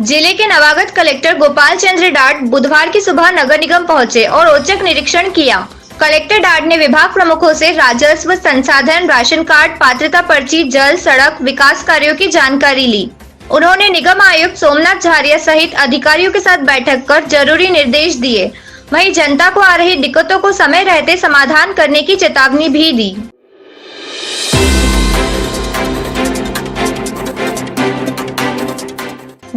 जिले के नवागत कलेक्टर गोपाल चंद्र डाट बुधवार की सुबह नगर निगम पहुंचे और औचक निरीक्षण किया। कलेक्टर डाट ने विभाग प्रमुखों से राजस्व, संसाधन, राशन कार्ड, पात्रता पर्ची, जल, सड़क विकास कार्यों की जानकारी ली। उन्होंने निगम आयुक्त सोमनाथ झारिया सहित अधिकारियों के साथ बैठक कर जरूरी निर्देश दिए। वहीं जनता को आ रही दिक्कतों को समय रहते समाधान करने की चेतावनी भी दी।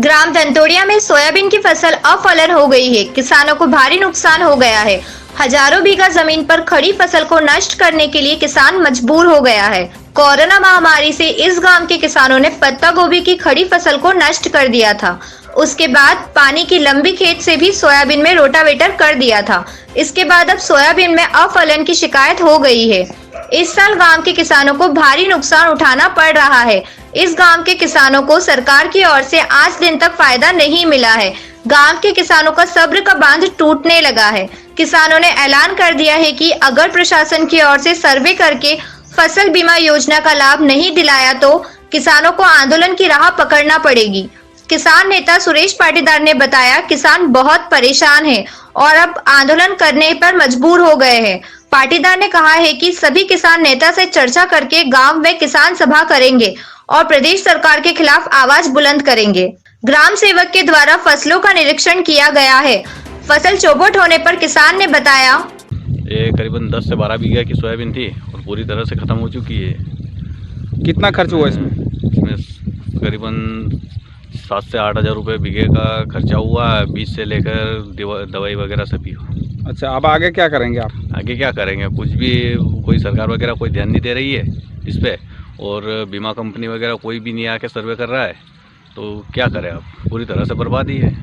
ग्राम दंतोड़िया में सोयाबीन की फसल अफलन हो गई है। किसानों को भारी नुकसान हो गया है। हजारों बीघा जमीन पर खड़ी फसल को नष्ट करने के लिए किसान मजबूर हो गया है। कोरोना महामारी से इस गांव के किसानों ने पत्ता गोभी की खड़ी फसल को नष्ट कर दिया था। उसके बाद पानी की लंबी खेत से भी सोयाबीन में रोटावेटर कर दिया था। इसके बाद अब सोयाबीन में अफलन की शिकायत हो गई है। इस साल गांव के किसानों को भारी नुकसान उठाना पड़ रहा है। इस गांव के किसानों को सरकार की ओर से आज दिन तक फायदा नहीं मिला है। गांव के किसानों का सब्र का बांध टूटने लगा है। किसानों ने ऐलान कर दिया है कि अगर प्रशासन की ओर से सर्वे करके फसल बीमा योजना का लाभ नहीं दिलाया तो किसानों को आंदोलन की राह पकड़ना पड़ेगी। किसान नेता सुरेश पाटीदार ने बताया, किसान बहुत परेशान हैं और अब आंदोलन करने पर मजबूर हो गए हैं। पाटीदार ने कहा है कि सभी किसान नेता से चर्चा करके गांव में किसान सभा करेंगे और प्रदेश सरकार के खिलाफ आवाज बुलंद करेंगे। ग्राम सेवक के द्वारा फसलों का निरीक्षण किया गया है। फसल चौपट होने पर किसान ने बताया, ये करीबन 10 से 12 बीघा की सोयाबीन थी और पूरी तरह से खत्म हो चुकी है। कितना खर्च हुआ इसमें? करीबन 7 से 8 हज़ार रुपये बीघे का खर्चा हुआ, बीज से लेकर दवाई वगैरह सभी। अच्छा, अब आगे क्या करेंगे आप? आगे क्या करेंगे, कुछ भी कोई सरकार वगैरह कोई ध्यान नहीं दे रही है इस पे, और बीमा कंपनी वगैरह कोई भी नहीं आके सर्वे कर रहा है, तो क्या करें अब, पूरी तरह से बर्बादी है।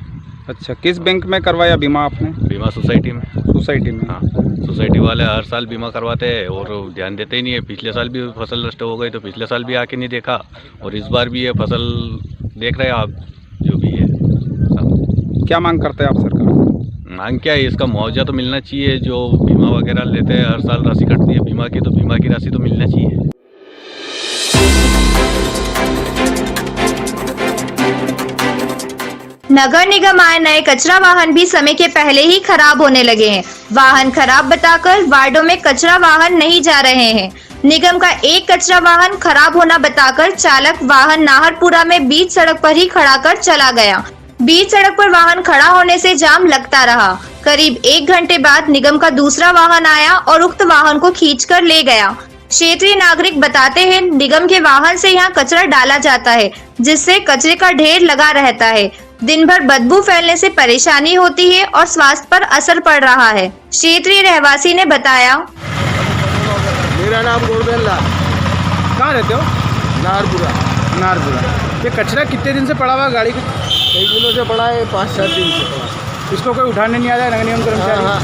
अच्छा, किस बैंक में करवाया बीमा आपने? बीमा सोसाइटी में। सोसाइटी में? हाँ, सोसाइटी वाले हर साल बीमा करवाते हैं और ध्यान देते ही नहीं है। पिछले साल भी फसल नष्ट हो गई तो पिछले साल भी आके नहीं देखा, और इस बार भी ये फसल देख रहे हैं आप जो भी है। क्या मांग करते हैं आप सरकार? मांग क्या है, इसका मुआवजा तो मिलना चाहिए। जो बीमा वगैरह लेते हैं, हर साल राशि कटती है बीमा की, तो बीमा की राशि तो मिलना चाहिए। नगर निगम आए नए कचरा वाहन भी समय के पहले ही खराब होने लगे हैं। वाहन खराब बताकर वार्डों में कचरा वाहन नहीं जा रहे हैं। निगम का एक कचरा वाहन खराब होना बताकर चालक वाहन नाहरपुरा में बीच सड़क पर ही खड़ा कर चला गया। बीच सड़क पर वाहन खड़ा होने से जाम लगता रहा। करीब 1 घंटे बाद निगम का दूसरा वाहन आया और उक्त वाहन को खींचकर ले गया। क्षेत्रीय नागरिक बताते हैं, निगम के वाहन से यहाँ कचरा डाला जाता है, जिससे कचरे का ढेर लगा रहता है। दिन भर बदबू फैलने से परेशानी होती है और स्वास्थ्य पर असर पड़ रहा है। क्षेत्रीय रहवासी ने बताया, मेरा नाम गोरबेल्ला। कहाँ रहते हो? नाहरपुरा। नाहरपुरा। ये कचरा कितने दिन से पड़ा हुआ गाड़ी के? कई दिनों से पड़ा है, 5-7 दिन से पड़ा। इसको कोई उठाने नहीं आ रहा है? नगर निगम कर्मचारी? हाँ,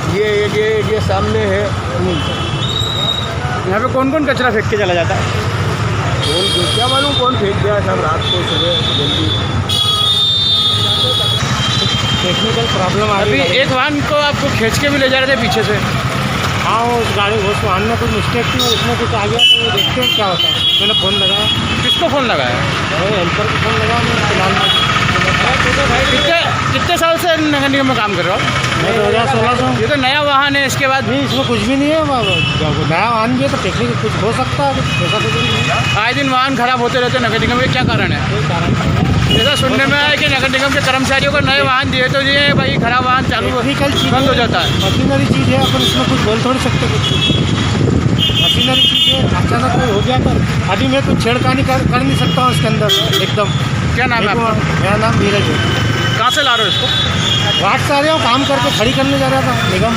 ये सामने है। यहाँ पे कौन कौन कचरा फेंक के चला जाता है? क्या मालूम कौन फेंक दिया, सब रात को सुबह जल्दी। टेक्निकल प्रॉब्लम आ रही है। अभी एक वाहन को आपको खींच के भी ले जा रहे थे पीछे से। हाँ, उस वाहन में कुछ मिस्टेक थी, उसमें कुछ आ गया, तो वो देखते हैं क्या होता है। मैंने फ़ोन लगाया। किसको फ़ोन लगाया? हेल्पर को फ़ोन लगाया। मैं फिलहाल कितने साल से नगर निगम में काम कर रहे हो? 2016 से। ये तो नया वाहन है, इसके बाद नहीं, इसमें कुछ भी नहीं है। नया वाहन भी है तो टेक्निकल कुछ हो सकता है, ऐसा कुछ नहीं है। आए दिन वाहन खराब होते रहते हैं नगर निगम में, क्या कारण है? कोई कारण नहीं। जैसा सुनने में आया कि नगर निगम के कर्मचारियों को नए वाहन दिए तो ये भाई खराब वाहन चालू बंद हो जाता है। मशीनरी चीज़ है, अपन इसमें कुछ बोल थोड़ी सकते। कुछ मशीनरी चीज़ है, अचानक कोई हो गया कर। अभी मैं कुछ छेड़खानी कर नहीं सकता हूँ इसके अंदर एकदम। क्या नाम है आपका? मेरा नाम धीरज है। कहाँ से ला रहे हो इसको? वाट से आ रहे हो, काम करके खड़ी करने जा रहा था निगम।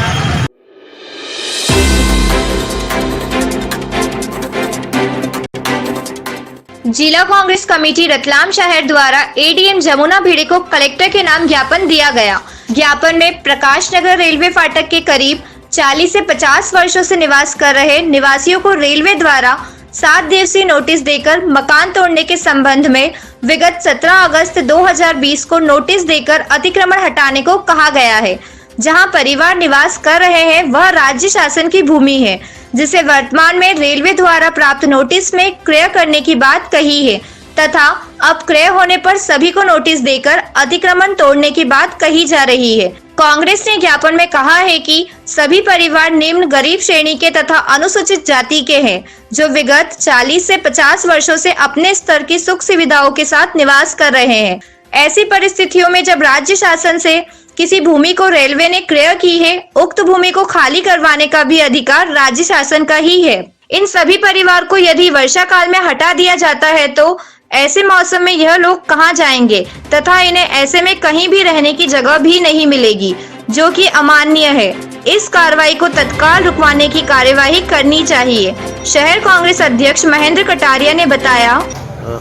जिला कांग्रेस कमेटी रतलाम शहर द्वारा एडीएम जमुना भिड़े को कलेक्टर के नाम ज्ञापन दिया गया। ज्ञापन में प्रकाश नगर रेलवे फाटक के करीब 40 से 50 वर्षों से निवास कर रहे निवासियों को रेलवे द्वारा 7 दिवसीय नोटिस देकर मकान तोड़ने के संबंध में विगत 17 अगस्त 2020 को नोटिस देकर अतिक्रमण हटाने को कहा गया है। जहां परिवार निवास कर रहे हैं वह राज्य शासन की भूमि है, जिसे वर्तमान में रेलवे द्वारा प्राप्त नोटिस में क्रय करने की बात कही है तथा अब क्रय होने पर सभी को नोटिस देकर अतिक्रमण तोड़ने की बात कही जा रही है। कांग्रेस ने ज्ञापन में कहा है कि सभी परिवार निम्न गरीब श्रेणी के तथा अनुसूचित जाति के हैं, जो विगत 40 से 50 वर्षों से अपने स्तर की सुख सुविधाओं के साथ निवास कर रहे हैं। ऐसी परिस्थितियों में जब राज्य शासन से किसी भूमि को रेलवे ने क्रय की है, उक्त भूमि को खाली करवाने का भी अधिकार राज्य शासन का ही है। इन सभी परिवार को यदि वर्षा काल में हटा दिया जाता है तो ऐसे मौसम में यह लोग कहां जाएंगे तथा इन्हें ऐसे में कहीं भी रहने की जगह भी नहीं मिलेगी, जो कि अमाननीय है। इस कार्रवाई को तत्काल रुकवाने की कार्यवाही करनी चाहिए। शहर कांग्रेस अध्यक्ष महेंद्र कटारिया ने बताया,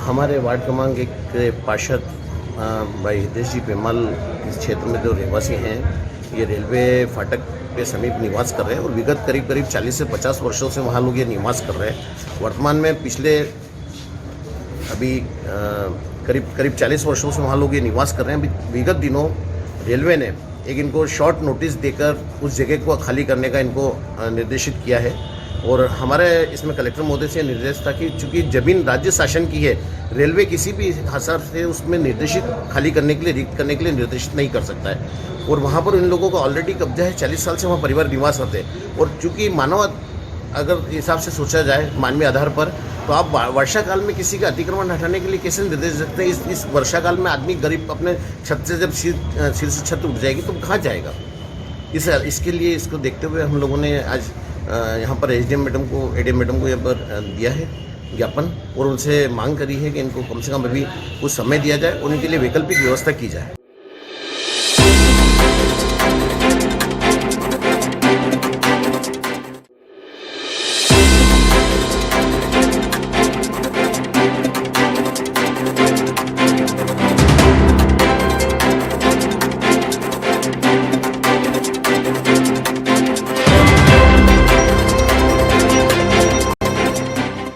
हमारे वार्ड क्रमांक 1 के पार्षद भाई हितेश जी पेमाल इस क्षेत्र में जो रहवासी हैं, ये रेलवे फाटक के समीप निवास कर रहे हैं और विगत करीब 40 से 50 वर्षों से वहाँ लोग ये निवास कर रहे हैं। वर्तमान में पिछले अभी करीब 40 वर्षों से वहाँ लोग ये निवास कर रहे हैं। विगत दिनों रेलवे ने एक इनको शॉर्ट नोटिस देकर उस जगह को खाली करने का इनको निर्देशित किया है और हमारे इसमें कलेक्टर महोदय से निर्देश था कि चूंकि जमीन राज्य शासन की है, रेलवे किसी भी हिसाब से उसमें निर्देशित खाली करने के लिए, रिक्त करने के लिए निर्देशित नहीं कर सकता है और वहाँ पर इन लोगों का ऑलरेडी कब्जा है। 40 साल से वहाँ परिवार निवास करते हैं और चूँकि मानव अगर हिसाब से सोचा जाए मानवीय आधार पर, तो आप वर्षा काल में किसी का अतिक्रमण हटाने के लिए कैसे निर्देश देते हैं? इस वर्षा काल में आदमी गरीब अपने छत से जब सिर से छत उठ जाएगी तो कहाँ जाएगा? इसके लिए इसको देखते हुए हम लोगों ने आज यहाँ पर एडीएम मैडम को यहाँ पर दिया है ज्ञापन और उनसे मांग करी है कि इनको कम से कम अभी कुछ समय दिया जाए और इनके लिए वैकल्पिक व्यवस्था की जाए।